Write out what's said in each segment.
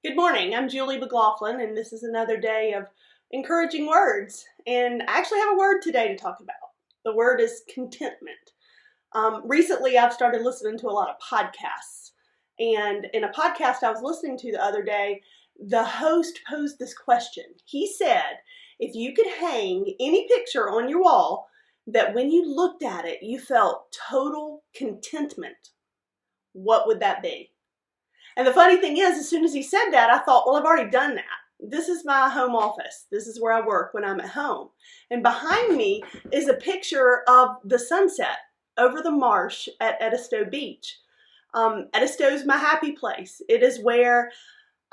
Good morning, I'm Julie McLaughlin, and this is another day of encouraging words. And I actually have a word today to talk about. The word is contentment. Recently, I've started listening to a lot of podcasts. And in a podcast I was listening to the other day, the host posed this question. He said, if you could hang any picture on your wall that when you looked at it, you felt total contentment, what would that be? And the funny thing is, as soon as he said that, I thought, well, I've already done that. This is my home office. This is where I work when I'm at home. And behind me is a picture of the sunset over the marsh at Edisto Beach. Edisto is my happy place. It is where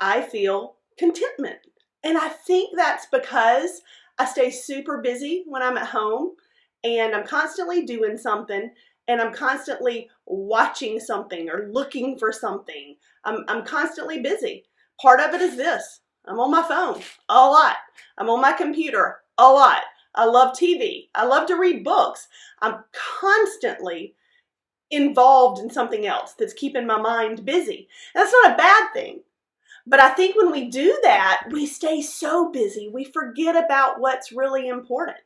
I feel contentment. And I think that's because I stay super busy when I'm at home and I'm constantly doing something and I'm constantly watching something or looking for something. I'm constantly busy. Part of it is this. I'm on my phone a lot. I'm on my computer a lot. I love TV. I love to read books. I'm constantly involved in something else that's keeping my mind busy. That's not a bad thing. But I think when we do that, we stay so busy, we forget about what's really important.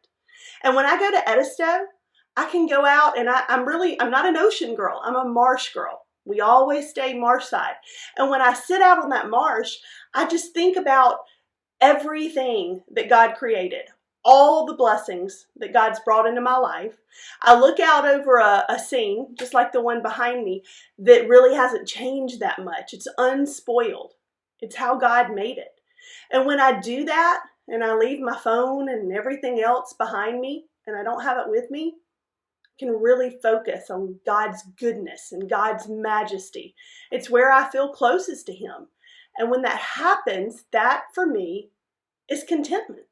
And when I go to Edisto, I can go out and I'm not an ocean girl. I'm a marsh girl. We always stay marsh side. And when I sit out on that marsh, I just think about everything that God created, all the blessings that God's brought into my life. I look out over a scene, just like the one behind me, that really hasn't changed that much. It's unspoiled. It's how God made it. And when I do that, and I leave my phone and everything else behind me, and I don't have it with me, I can really focus on God's goodness and God's majesty. It's where I feel closest to Him. And when that happens, that for me is contentment.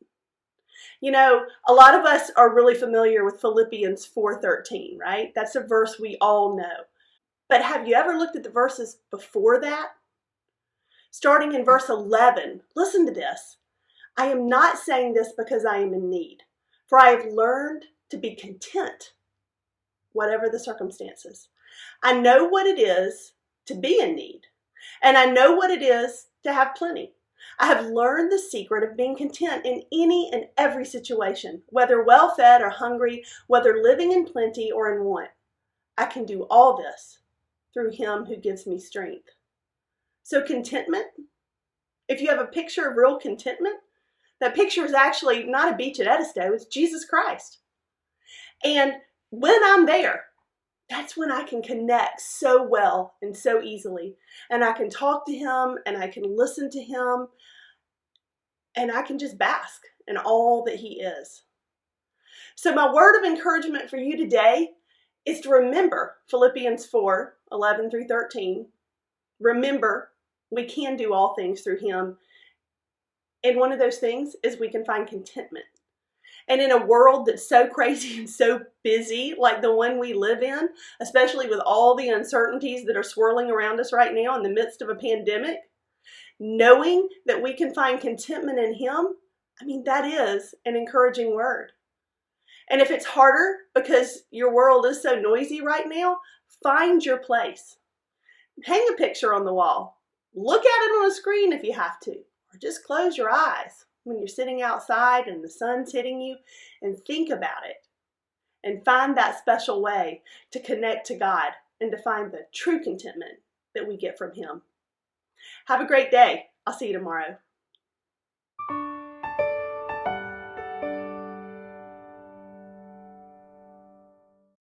You know, a lot of us are really familiar with Philippians 4:13, right? That's a verse we all know. But have you ever looked at the verses before that? Starting in verse 11, listen to this. I am not saying this because I am in need, for I have learned to be content, whatever the circumstances. I know what it is to be in need, and I know what it is to have plenty. I have learned the secret of being content in any and every situation, whether well-fed or hungry, whether living in plenty or in want. I can do all this through Him who gives me strength. So contentment, if you have a picture of real contentment, that picture is actually not a beach at Edisto, it's Jesus Christ. And when I'm there, that's when I can connect so well and so easily. And I can talk to Him and I can listen to Him and I can just bask in all that He is. So my word of encouragement for you today is to remember Philippians 4:11 through 13. Remember, we can do all things through Him. And one of those things is we can find contentment. And in a world that's so crazy and so busy, like the one we live in, especially with all the uncertainties that are swirling around us right now in the midst of a pandemic, knowing that we can find contentment in Him, that is an encouraging word. And if it's harder because your world is so noisy right now, find your place. Hang a picture on the wall. Look at it on a screen if you have to, or just close your eyes when you're sitting outside and the sun's hitting you and think about it and find that special way to connect to God and to find the true contentment that we get from Him. Have a great day. I'll see you tomorrow.